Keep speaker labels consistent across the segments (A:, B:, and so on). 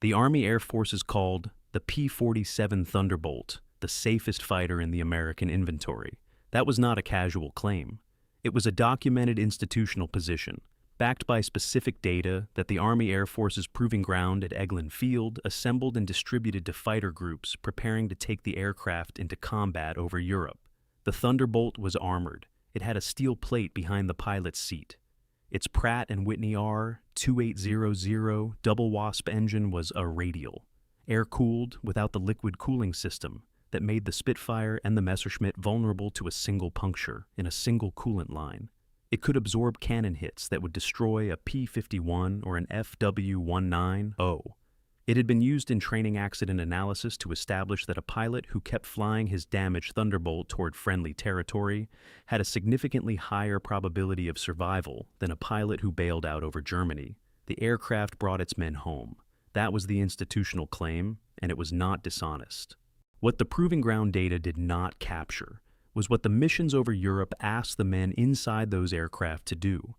A: The Army Air Force is called the P-47 Thunderbolt, the safest fighter in the American inventory. That was not a casual claim. It was a documented institutional position, backed by specific data that the Army Air Force's proving ground at Eglin Field assembled and distributed to fighter groups preparing to take the aircraft into combat over Europe. The Thunderbolt was armored. It had a steel plate behind the pilot's seat. Its Pratt & Whitney R2800 double wasp engine was a radial, air-cooled without the liquid cooling system that made the Spitfire and the Messerschmitt vulnerable to a single puncture in a single coolant line. It could absorb cannon hits that would destroy a P-51 or an FW-19. It had been used in training accident analysis to establish that a pilot who kept flying his damaged Thunderbolt toward friendly territory had a significantly higher probability of survival than a pilot who bailed out over Germany. The aircraft brought its men home. That was the institutional claim, and it was not dishonest. What the proving ground data did not capture was what the missions over Europe asked the men inside those aircraft to do,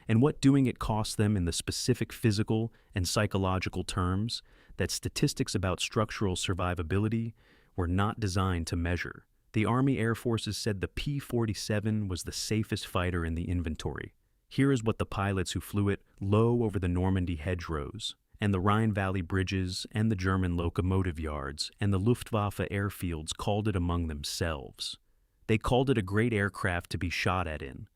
A: and what doing it cost them in the specific physical and psychological terms that statistics about structural survivability were not designed to measure. The Army Air Forces said the P-47 was the safest fighter in the inventory. Here is what the pilots who flew it low over the Normandy hedgerows, and the Rhine Valley bridges, and the German locomotive yards, and the Luftwaffe airfields called it among themselves. They called it a great aircraft to be shot at in.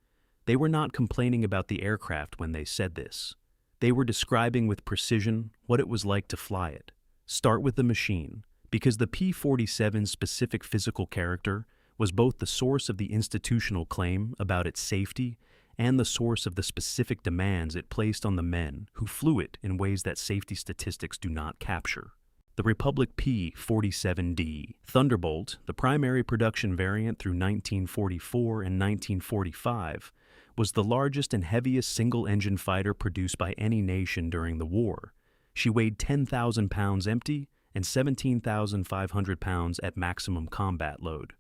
A: They were not complaining about the aircraft when they said this. They were describing with precision what it was like to fly it. Start with the machine, because the P-47's specific physical character was both the source of the institutional claim about its safety and the source of the specific demands it placed on the men who flew it in ways that safety statistics do not capture. The Republic P-47D Thunderbolt, the primary production variant through 1944 and 1945, was the largest and heaviest single-engine fighter produced by any nation during the war. She weighed 10,000 pounds empty and 17,500 pounds at maximum combat load.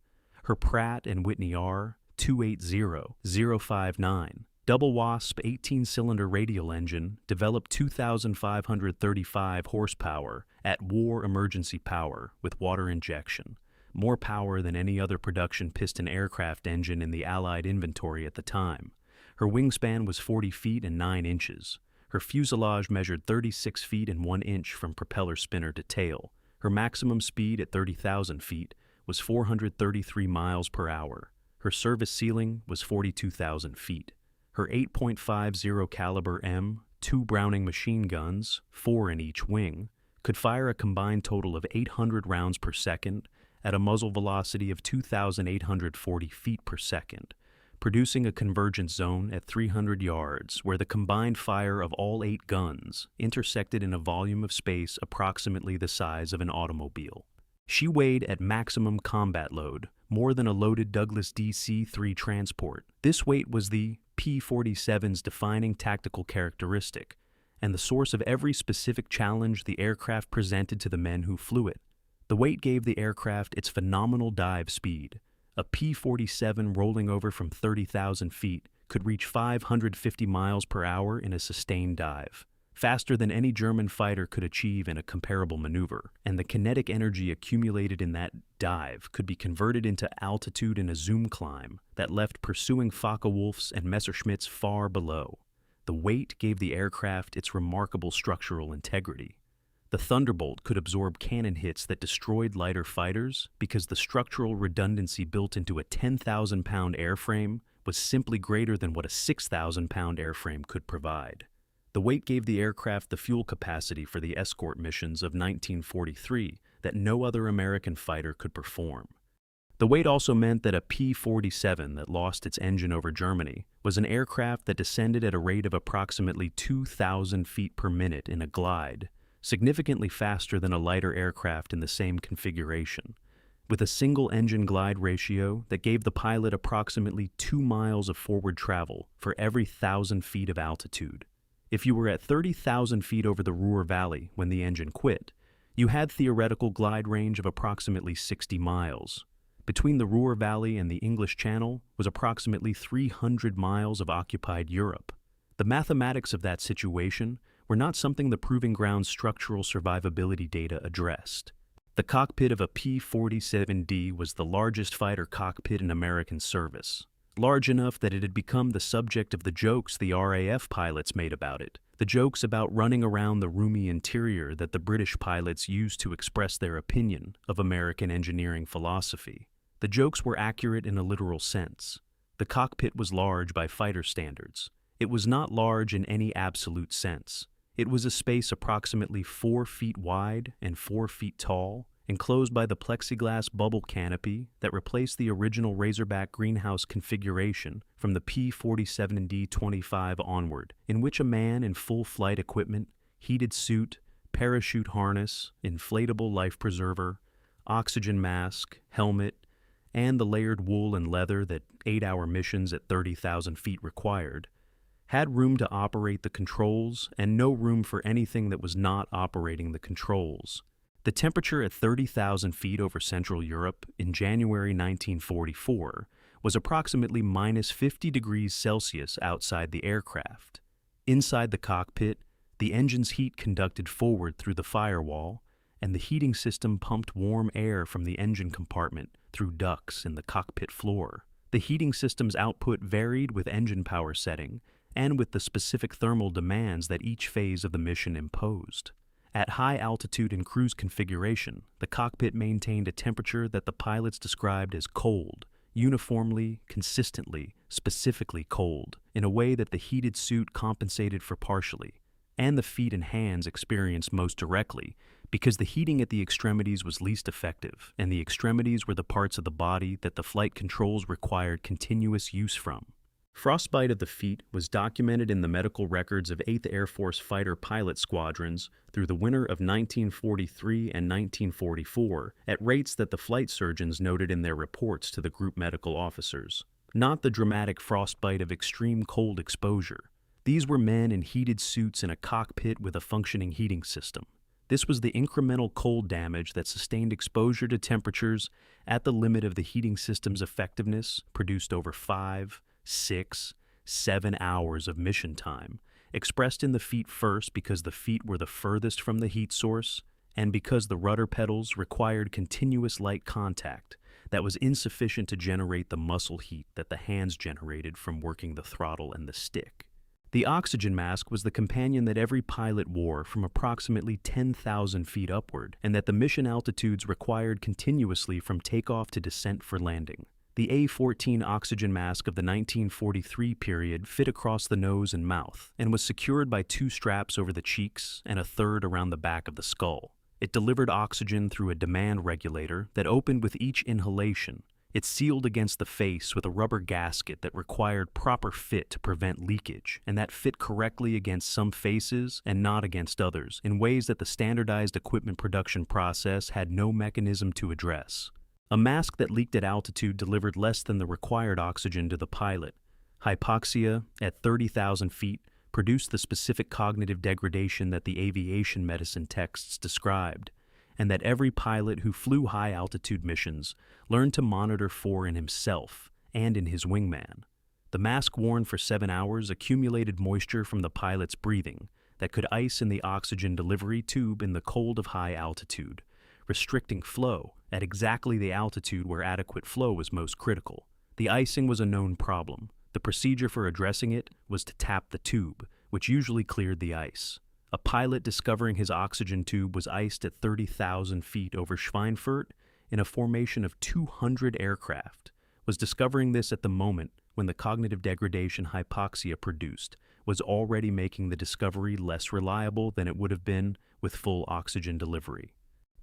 A: Her Pratt & Whitney R280059 double wasp 18-cylinder radial engine developed 2,535 horsepower at war emergency power with water injection, more power than any other production piston aircraft engine in the Allied inventory at the time. Her wingspan was 40 feet and 9 inches. Her fuselage measured 36 feet and 1 inch from propeller spinner to tail. Her maximum speed at 30,000 feet was 433 miles per hour. Her service ceiling was 42,000 feet. Her 8.50 caliber M2 Browning machine guns, 4 in each wing, could fire a combined total of 800 rounds per second at a muzzle velocity of 2,840 feet per second, producing a convergence zone at 300 yards where the combined fire of all 8 guns intersected in a volume of space approximately the size of an automobile. She weighed at maximum combat load, more than a loaded Douglas DC-3 transport. This weight was the P-47's defining tactical characteristic, and the source of every specific challenge the aircraft presented to the men who flew it. The weight gave the aircraft its phenomenal dive speed. A P-47 rolling over from 30,000 feet could reach 550 miles per hour in a sustained dive, faster than any German fighter could achieve in a comparable maneuver, and the kinetic energy accumulated in that dive could be converted into altitude in a zoom climb that left pursuing Focke-Wulfs and Messerschmitts far below. The weight gave the aircraft its remarkable structural integrity. The Thunderbolt could absorb cannon hits that destroyed lighter fighters because the structural redundancy built into a 10,000-pound airframe was simply greater than what a 6,000-pound airframe could provide. The weight gave the aircraft the fuel capacity for the escort missions of 1943 that no other American fighter could perform. The weight also meant that a P-47 that lost its engine over Germany was an aircraft that descended at a rate of approximately 2,000 feet per minute in a glide, significantly faster than a lighter aircraft in the same configuration, with a single-engine glide ratio that gave the pilot approximately 2 miles of forward travel for every 1,000 feet of altitude. If you were at 30,000 feet over the Ruhr Valley when the engine quit, you had theoretical glide range of approximately 60 miles. Between the Ruhr Valley and the English Channel was approximately 300 miles of occupied Europe. The mathematics of that situation were not something the Proving Ground's structural survivability data addressed. The cockpit of a P-47D was the largest fighter cockpit in American service, large enough that it had become the subject of the jokes the RAF pilots made about it, the jokes about running around the roomy interior that the British pilots used to express their opinion of American engineering philosophy. The jokes were accurate in a literal sense. The cockpit was large by fighter standards. It was not large in any absolute sense. It was a space approximately 4 feet wide and 4 feet tall, enclosed by the plexiglass bubble canopy that replaced the original Razorback greenhouse configuration from the P-47D-25 onward, in which a man in full flight equipment, heated suit, parachute harness, inflatable life preserver, oxygen mask, helmet, and the layered wool and leather that 8-hour missions at 30,000 feet required, had room to operate the controls and no room for anything that was not operating the controls. The temperature at 30,000 feet over Central Europe in January 1944 was approximately minus 50 degrees Celsius outside the aircraft. Inside the cockpit, the engine's heat conducted forward through the firewall, and the heating system pumped warm air from the engine compartment through ducts in the cockpit floor. The heating system's output varied with engine power setting and with the specific thermal demands that each phase of the mission imposed. At high altitude and cruise configuration, the cockpit maintained a temperature that the pilots described as cold, uniformly, consistently, specifically cold, in a way that the heated suit compensated for partially, and the feet and hands experienced most directly, because the heating at the extremities was least effective, and the extremities were the parts of the body that the flight controls required continuous use from. Frostbite of the feet was documented in the medical records of 8th Air Force fighter pilot squadrons through the winter of 1943 and 1944 at rates that the flight surgeons noted in their reports to the group medical officers. Not the dramatic frostbite of extreme cold exposure. These were men in heated suits in a cockpit with a functioning heating system. This was the incremental cold damage that sustained exposure to temperatures at the limit of the heating system's effectiveness produced over 5, 6, 7 hours of mission time, expressed in the feet first because the feet were the furthest from the heat source and because the rudder pedals required continuous light contact that was insufficient to generate the muscle heat that the hands generated from working the throttle and the stick. The oxygen mask was the companion that every pilot wore from approximately 10,000 feet upward and that the mission altitudes required continuously from takeoff to descent for landing. The A-14 oxygen mask of the 1943 period fit across the nose and mouth and was secured by 2 straps over the cheeks and a third around the back of the skull. It delivered oxygen through a demand regulator that opened with each inhalation. It sealed against the face with a rubber gasket that required proper fit to prevent leakage, and that fit correctly against some faces and not against others, in ways that the standardized equipment production process had no mechanism to address. A mask that leaked at altitude delivered less than the required oxygen to the pilot. Hypoxia, at 30,000 feet, produced the specific cognitive degradation that the aviation medicine texts described, and that every pilot who flew high-altitude missions learned to monitor for in himself and in his wingman. The mask worn for 7 hours accumulated moisture from the pilot's breathing that could ice in the oxygen delivery tube in the cold of high altitude, restricting flow at exactly the altitude where adequate flow was most critical. The icing was a known problem. The procedure for addressing it was to tap the tube, which usually cleared the ice. A pilot discovering his oxygen tube was iced at 30,000 feet over Schweinfurt in a formation of 200 aircraft, was discovering this at the moment when the cognitive degradation hypoxia produced was already making the discovery less reliable than it would have been with full oxygen delivery.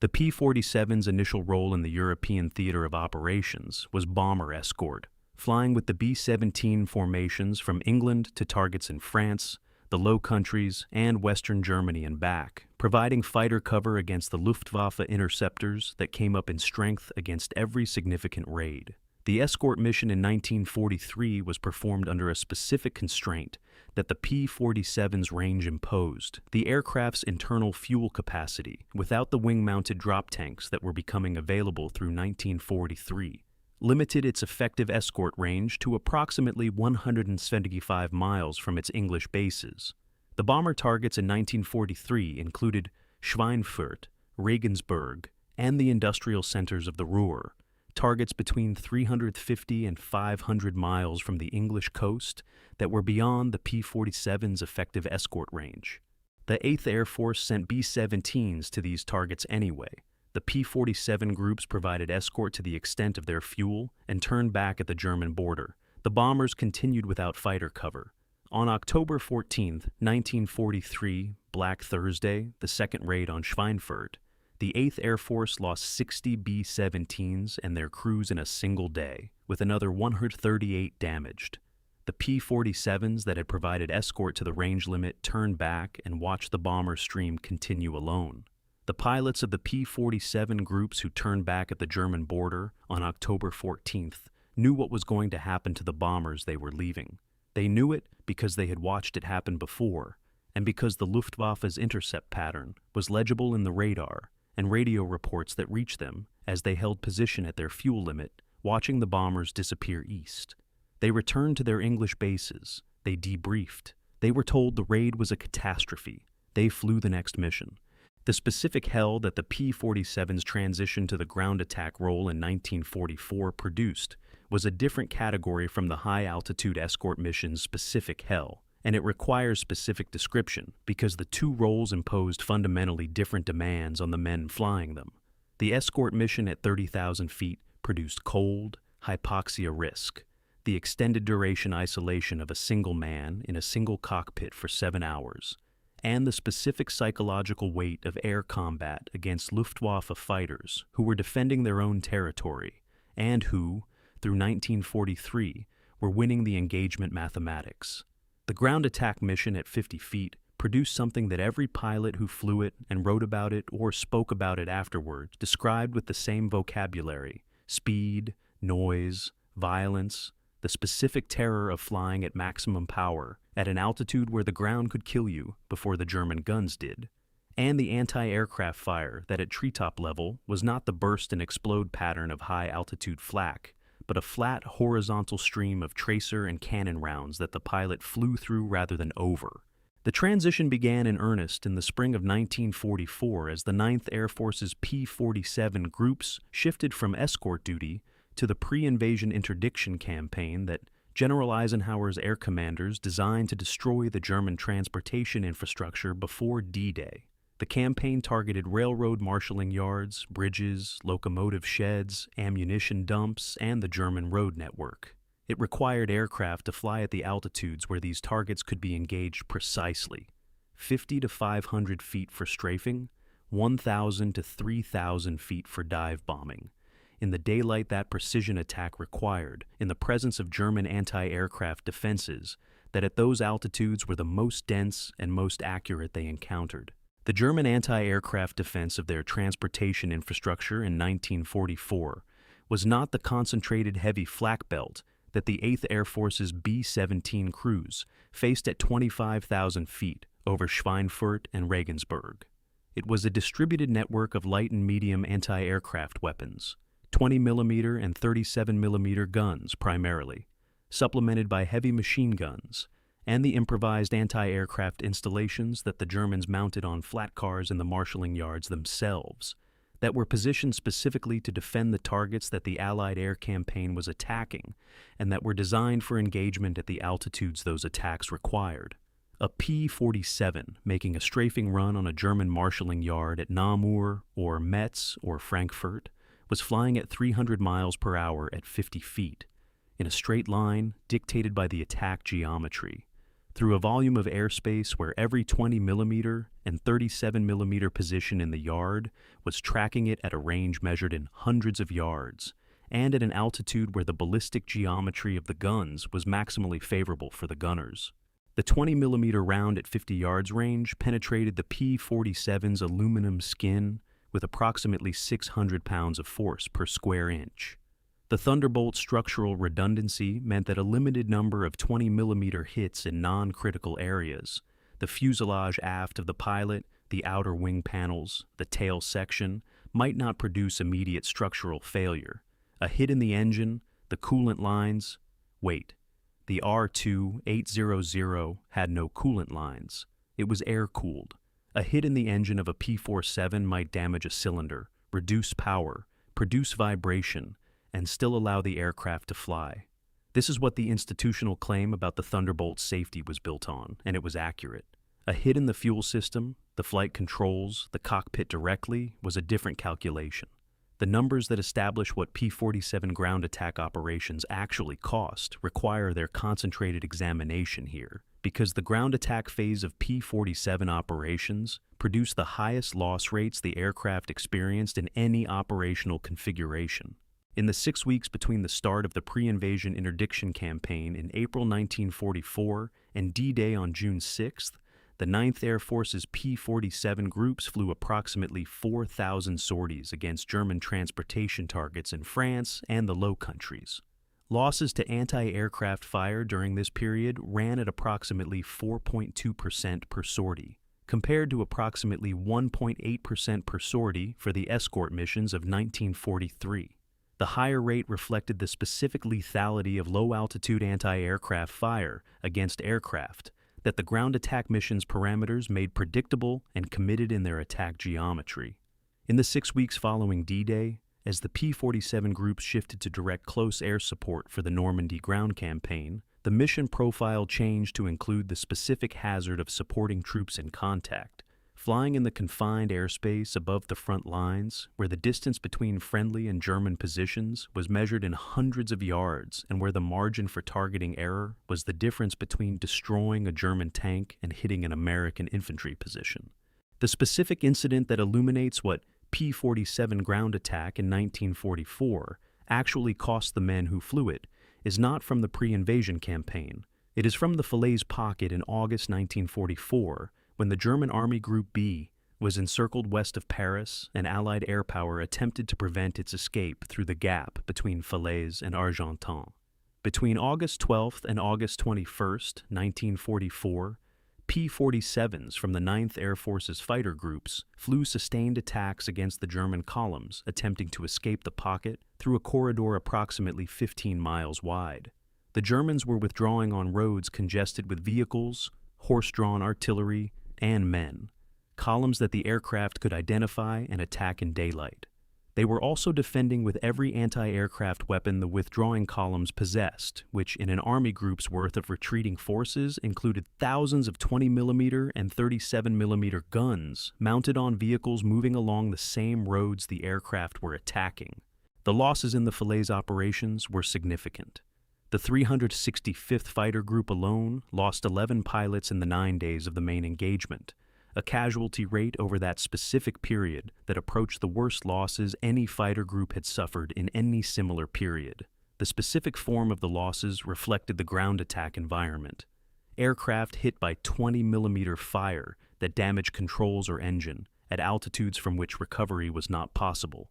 A: The P-47's initial role in the European theater of operations was bomber escort, flying with the B-17 formations from England to targets in France, the Low Countries, and Western Germany and back, providing fighter cover against the Luftwaffe interceptors that came up in strength against every significant raid. The escort mission in 1943 was performed under a specific constraint that the P-47's range imposed: the aircraft's internal fuel capacity, without the wing-mounted drop tanks that were becoming available through 1943, limited its effective escort range to approximately 175 miles from its English bases. The bomber targets in 1943 included Schweinfurt, Regensburg, and the industrial centers of the Ruhr, targets between 350 and 500 miles from the English coast that were beyond the P-47's effective escort range. The 8th Air Force sent B-17s to these targets anyway. The P-47 groups provided escort to the extent of their fuel and turned back at the German border. The bombers continued without fighter cover. On October 14, 1943, Black Thursday, the second raid on Schweinfurt, the 8th Air Force lost 60 B-17s and their crews in a single day, with another 138 damaged. The P-47s that had provided escort to the range limit turned back and watched the bomber stream continue alone. The pilots of the P-47 groups who turned back at the German border on October 14th knew what was going to happen to the bombers they were leaving. They knew it because they had watched it happen before, and because the Luftwaffe's intercept pattern was legible in the radar and radio reports that reached them as they held position at their fuel limit, watching the bombers disappear east. They returned to their English bases. They debriefed. They were told the raid was a catastrophe. They flew the next mission. The specific hell that the P-47's transition to the ground attack role in 1944 produced was a different category from the high-altitude escort mission's specific hell, and it requires specific description because the two roles imposed fundamentally different demands on the men flying them. The escort mission at 30,000 feet produced cold, hypoxia risk, the extended duration isolation of a single man in a single cockpit for 7 hours, and the specific psychological weight of air combat against Luftwaffe fighters who were defending their own territory and who, through 1943, were winning the engagement mathematics. The ground attack mission at 50 feet produced something that every pilot who flew it and wrote about it or spoke about it afterward described with the same vocabulary: speed, noise, violence, the specific terror of flying at maximum power at an altitude where the ground could kill you before the German guns did, and the anti-aircraft fire that at treetop level was not the burst and explode pattern of high-altitude flak, but a flat horizontal stream of tracer and cannon rounds that the pilot flew through rather than over. The transition began in earnest in the spring of 1944 as the 9th Air Force's P-47 groups shifted from escort duty to the pre-invasion interdiction campaign that General Eisenhower's air commanders designed to destroy the German transportation infrastructure before D-Day. The campaign targeted railroad marshalling yards, bridges, locomotive sheds, ammunition dumps, and the German road network. It required aircraft to fly at the altitudes where these targets could be engaged precisely: 50 to 500 feet for strafing, 1,000 to 3,000 feet for dive bombing. In the daylight that precision attack required, in the presence of German anti-aircraft defenses that at those altitudes were the most dense and most accurate they encountered. The German anti-aircraft defense of their transportation infrastructure in 1944 was not the concentrated heavy flak belt that the 8th Air Force's B-17 crews faced at 25,000 feet over Schweinfurt and Regensburg. It was a distributed network of light and medium anti-aircraft weapons, 20mm and 37mm guns primarily, supplemented by heavy machine guns, and the improvised anti-aircraft installations that the Germans mounted on flat cars in the marshalling yards themselves, that were positioned specifically to defend the targets that the Allied air campaign was attacking, and that were designed for engagement at the altitudes those attacks required. A P-47 making a strafing run on a German marshalling yard at Namur or Metz or Frankfurt was flying at 300 miles per hour at 50 feet, in a straight line dictated by the attack geometry, through a volume of airspace where every 20mm and 37mm position in the yard was tracking it at a range measured in hundreds of yards, and at an altitude where the ballistic geometry of the guns was maximally favorable for the gunners. The 20mm round at 50 yards range penetrated the P-47's aluminum skin with approximately 600 pounds of force per square inch. The Thunderbolt's structural redundancy meant that a limited number of 20mm hits in non-critical areas, the fuselage aft of the pilot, the outer wing panels, the tail section, might not produce immediate structural failure. A hit in the engine, the coolant lines. Wait, the R2-800 had no coolant lines. It was air-cooled. A hit in the engine of a P-47 might damage a cylinder, reduce power, produce vibration, and still allow the aircraft to fly. This is what the institutional claim about the Thunderbolt's safety was built on, and it was accurate. A hit in the fuel system, the flight controls, the cockpit directly, was a different calculation. The numbers that establish what P-47 ground attack operations actually cost require their concentrated examination here, because the ground attack phase of P-47 operations produced the highest loss rates the aircraft experienced in any operational configuration. In the 6 weeks between the start of the pre-invasion interdiction campaign in April 1944 and D-Day on June 6th, the 9th Air Force's P-47 groups flew approximately 4,000 sorties against German transportation targets in France and the Low Countries. Losses to anti-aircraft fire during this period ran at approximately 4.2% per sortie, compared to approximately 1.8% per sortie for the escort missions of 1943. The higher rate reflected the specific lethality of low-altitude anti-aircraft fire against aircraft that the ground attack mission's parameters made predictable and committed in their attack geometry. In the 6 weeks following D-Day, as the P-47 groups shifted to direct close air support for the Normandy ground campaign, the mission profile changed to include the specific hazard of supporting troops in contact, flying in the confined airspace above the front lines, where the distance between friendly and German positions was measured in hundreds of yards and where the margin for targeting error was the difference between destroying a German tank and hitting an American infantry position. The specific incident that illuminates what P-47 ground attack in 1944 actually cost the men who flew it is not from the pre-invasion campaign. It is from the Falaise Pocket in August 1944, when the German Army Group B was encircled west of Paris and Allied air power attempted to prevent its escape through the gap between Falaise and Argentan. Between August 12th and August 21st, 1944, P-47s from the 9th Air Force's fighter groups flew sustained attacks against the German columns attempting to escape the pocket through a corridor approximately 15 miles wide. The Germans were withdrawing on roads congested with vehicles, horse-drawn artillery, and men, columns that the aircraft could identify and attack in daylight. They were also defending with every anti-aircraft weapon the withdrawing columns possessed, which in an army group's worth of retreating forces included thousands of 20mm and 37mm guns mounted on vehicles moving along the same roads the aircraft were attacking. The losses in the Falaise operations were significant. The 365th Fighter Group alone lost 11 pilots in the 9 days of the main engagement, a casualty rate over that specific period that approached the worst losses any fighter group had suffered in any similar period. The specific form of the losses reflected the ground attack environment. Aircraft hit by 20mm fire that damaged controls or engine at altitudes from which recovery was not possible.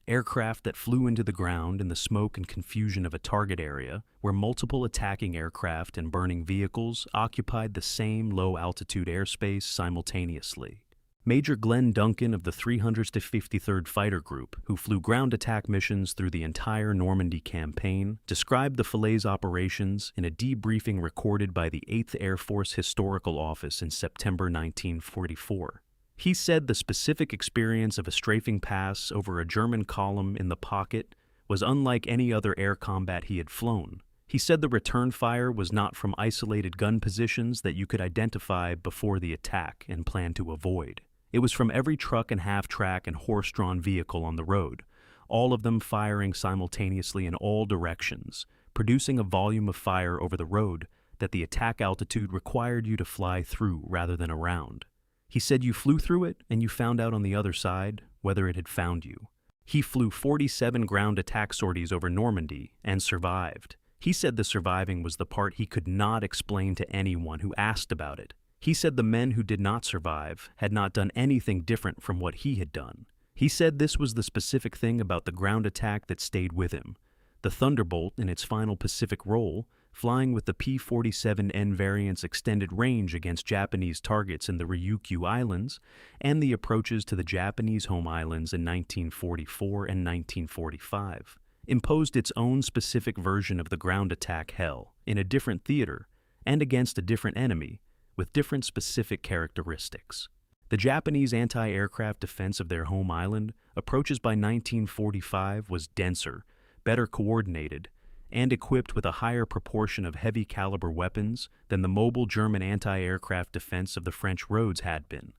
A: Aircraft that flew into the ground in the smoke and confusion of a target area where multiple attacking aircraft and burning vehicles occupied the same low-altitude airspace simultaneously. Major Glenn Duncan of the 353rd Fighter Group, who flew ground attack missions through the entire Normandy campaign, described the Falaise operations in a debriefing recorded by the 8th Air Force Historical Office in September 1944. He said the specific experience of a strafing pass over a German column in the pocket was unlike any other air combat he had flown. He said the return fire was not from isolated gun positions that you could identify before the attack and plan to avoid. It was from every truck and half-track and horse-drawn vehicle on the road, all of them firing simultaneously in all directions, producing a volume of fire over the road that the attack altitude required you to fly through rather than around. He said you flew through it and you found out on the other side whether it had found you. He flew 47 ground attack sorties over Normandy and survived. He said the surviving was the part he could not explain to anyone who asked about it. He said the men who did not survive had not done anything different from what he had done. He said this was the specific thing about the ground attack that stayed with him. The Thunderbolt, in its final Pacific role, flying with the P-47N variant's extended range against Japanese targets in the Ryukyu Islands and the approaches to the Japanese home islands in 1944 and 1945, imposed its own specific version of the ground attack hell in a different theater and against a different enemy, with different specific characteristics. The Japanese anti-aircraft defense of their home island approaches by 1945 was denser, better coordinated, and equipped with a higher proportion of heavy-caliber weapons than the mobile German anti-aircraft defense of the French roads had been.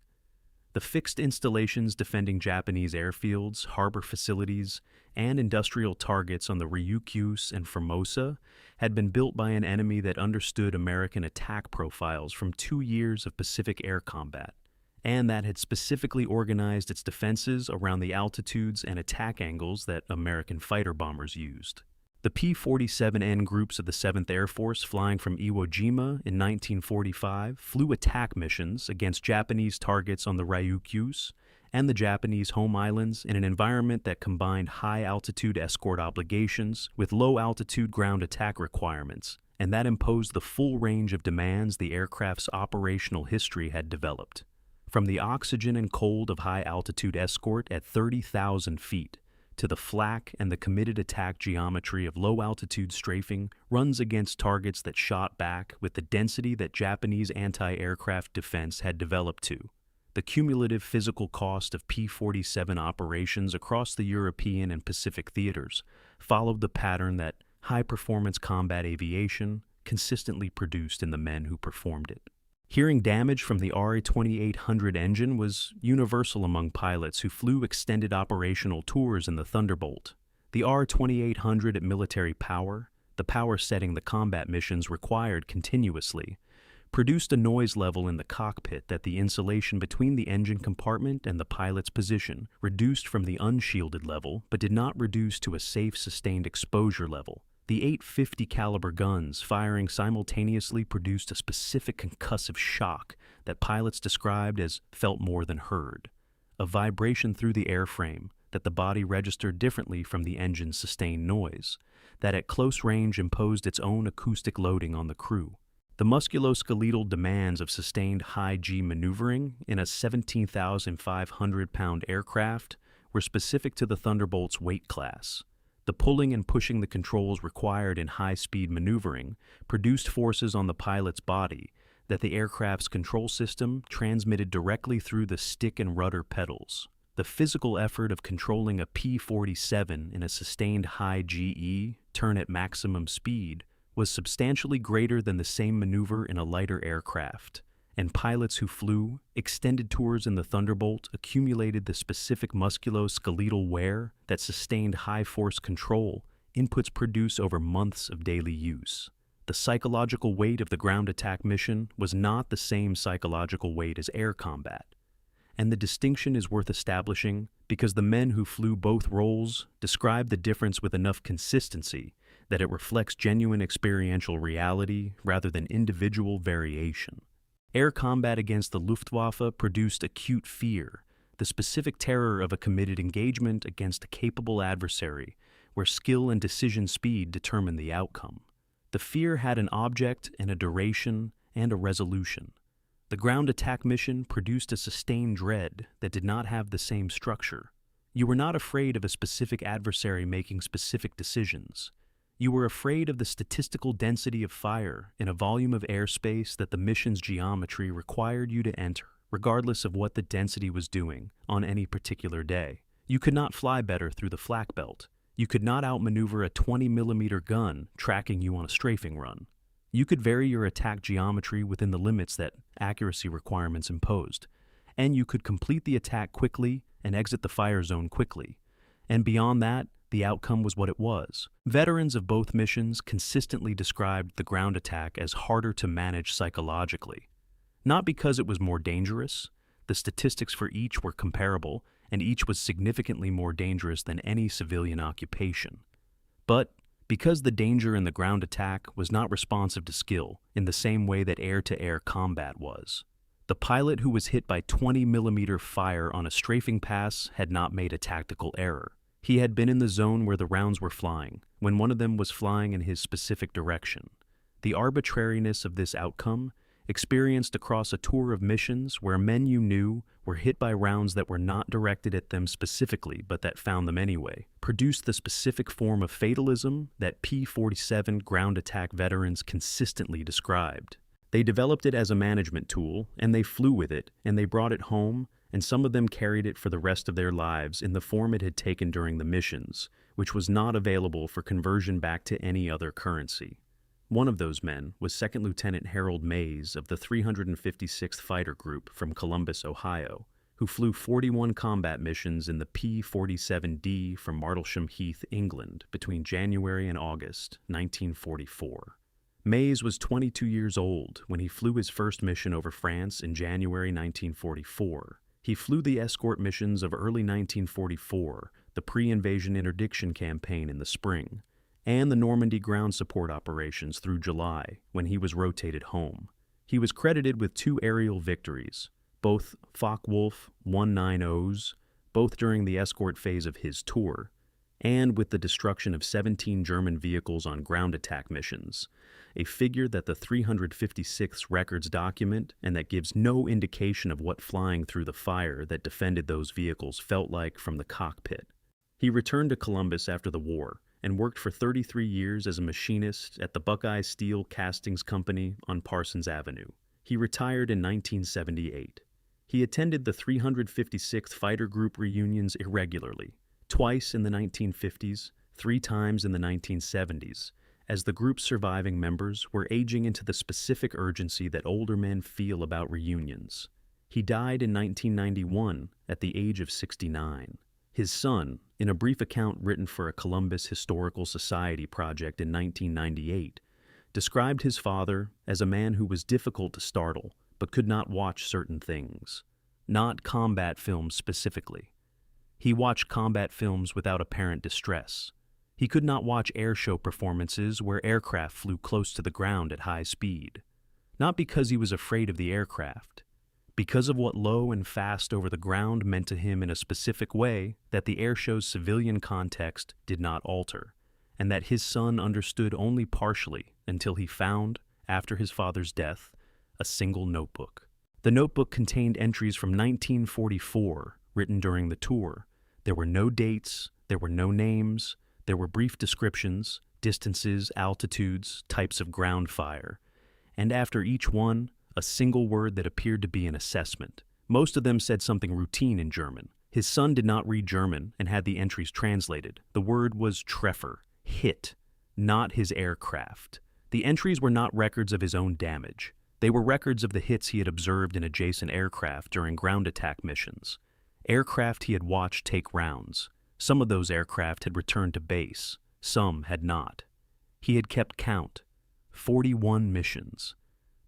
A: The fixed installations defending Japanese airfields, harbor facilities, and industrial targets on the Ryukyus and Formosa had been built by an enemy that understood American attack profiles from 2 years of Pacific air combat, and that had specifically organized its defenses around the altitudes and attack angles that American fighter bombers used. The P-47N groups of the 7th Air Force flying from Iwo Jima in 1945 flew attack missions against Japanese targets on the Ryukyus and the Japanese home islands in an environment that combined high-altitude escort obligations with low-altitude ground attack requirements, and that imposed the full range of demands the aircraft's operational history had developed. From the oxygen and cold of high-altitude escort at 30,000 feet, to the flak and the committed attack geometry of low-altitude strafing runs against targets that shot back with the density that Japanese anti-aircraft defense had developed to. The cumulative physical cost of P-47 operations across the European and Pacific theaters followed the pattern that high-performance combat aviation consistently produced in the men who performed it. Hearing damage from the RA-2800 engine was universal among pilots who flew extended operational tours in the Thunderbolt. The R-2800 at military power, the power setting the combat missions required continuously, produced a noise level in the cockpit that the insulation between the engine compartment and the pilot's position reduced from the unshielded level but did not reduce to a safe sustained exposure level. The 850 caliber guns firing simultaneously produced a specific concussive shock that pilots described as felt more than heard, a vibration through the airframe that the body registered differently from the engine's sustained noise, that at close range imposed its own acoustic loading on the crew. The musculoskeletal demands of sustained high-G maneuvering in a 17,500-pound aircraft were specific to the Thunderbolt's weight class. The pulling and pushing the controls required in high-speed maneuvering produced forces on the pilot's body that the aircraft's control system transmitted directly through the stick and rudder pedals. The physical effort of controlling a P-47 in a sustained high GE, turn at maximum speed, was substantially greater than the same maneuver in a lighter aircraft, and pilots who flew extended tours in the Thunderbolt accumulated the specific musculoskeletal wear that sustained high-force control inputs produce over months of daily use. The psychological weight of the ground attack mission was not the same psychological weight as air combat, and the distinction is worth establishing because the men who flew both roles describe the difference with enough consistency that it reflects genuine experiential reality rather than individual variation. Air combat against the Luftwaffe produced acute fear, the specific terror of a committed engagement against a capable adversary, where skill and decision speed determine the outcome. The fear had an object and a duration and a resolution. The ground attack mission produced a sustained dread that did not have the same structure. You were not afraid of a specific adversary making specific decisions. You were afraid of the statistical density of fire in a volume of airspace that the mission's geometry required you to enter, regardless of what the density was doing on any particular day. You could not fly better through the flak belt. You could not outmaneuver a 20mm gun tracking you on a strafing run. You could vary your attack geometry within the limits that accuracy requirements imposed, and you could complete the attack quickly and exit the fire zone quickly. And beyond that, the outcome was what it was. Veterans of both missions consistently described the ground attack as harder to manage psychologically. Not because it was more dangerous. The statistics for each were comparable, and each was significantly more dangerous than any civilian occupation. But because the danger in the ground attack was not responsive to skill in the same way that air-to-air combat was. The pilot who was hit by 20mm fire on a strafing pass had not made a tactical error. He had been in the zone where the rounds were flying, when one of them was flying in his specific direction. The arbitrariness of this outcome, experienced across a tour of missions where men you knew were hit by rounds that were not directed at them specifically but that found them anyway, produced the specific form of fatalism that P-47 ground attack veterans consistently described. They developed it as a management tool, and they flew with it, and they brought it home, and some of them carried it for the rest of their lives in the form it had taken during the missions, which was not available for conversion back to any other currency. One of those men was Second Lieutenant Harold Mays of the 356th Fighter Group from Columbus, Ohio, who flew 41 combat missions in the P-47D from Martlesham Heath, England, between January and August 1944. Mays was 22 years old when he flew his first mission over France in January 1944. He flew the escort missions of early 1944, the pre-invasion interdiction campaign in the spring, and the Normandy ground support operations through July, when he was rotated home. He was credited with 2 aerial victories, both Focke-Wulf 190s, both during the escort phase of his tour, and with the destruction of 17 German vehicles on ground attack missions, a figure that the 356th records document and that gives no indication of what flying through the fire that defended those vehicles felt like from the cockpit. He returned to Columbus after the war and worked for 33 years as a machinist at the Buckeye Steel Castings Company on Parsons Avenue. He retired in 1978. He attended the 356th Fighter Group reunions irregularly, twice in the 1950s, 3 times in the 1970s, as the group's surviving members were aging into the specific urgency that older men feel about reunions. He died in 1991 at the age of 69. His son, in a brief account written for a Columbus Historical Society project in 1998, described his father as a man who was difficult to startle but could not watch certain things. Not combat films specifically. He watched combat films without apparent distress. He could not watch airshow performances where aircraft flew close to the ground at high speed. Not because he was afraid of the aircraft, because of what low and fast over the ground meant to him in a specific way that the airshow's civilian context did not alter, and that his son understood only partially until he found, after his father's death, a single notebook. The notebook contained entries from 1944, written during the tour. There were no dates, there were no names, there were brief descriptions, distances, altitudes, types of ground fire, and after each one, a single word that appeared to be an assessment. Most of them said something routine in German. His son did not read German and had the entries translated. The word was Treffer, hit, not his aircraft. The entries were not records of his own damage. They were records of the hits he had observed in adjacent aircraft during ground attack missions. Aircraft he had watched take rounds. Some of those aircraft had returned to base. Some had not. He had kept count. 41 missions.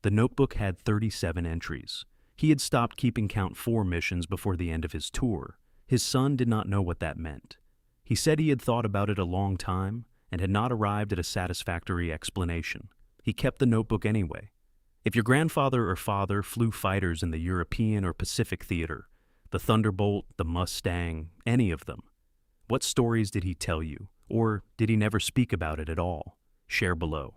A: The notebook had 37 entries. He had stopped keeping count 4 missions before the end of his tour. His son did not know what that meant. He said he had thought about it a long time and had not arrived at a satisfactory explanation. He kept the notebook anyway. If your grandfather or father flew fighters in the European or Pacific theater, the Thunderbolt, the Mustang, any of them, what stories did he tell you? Or did he never speak about it at all? Share below.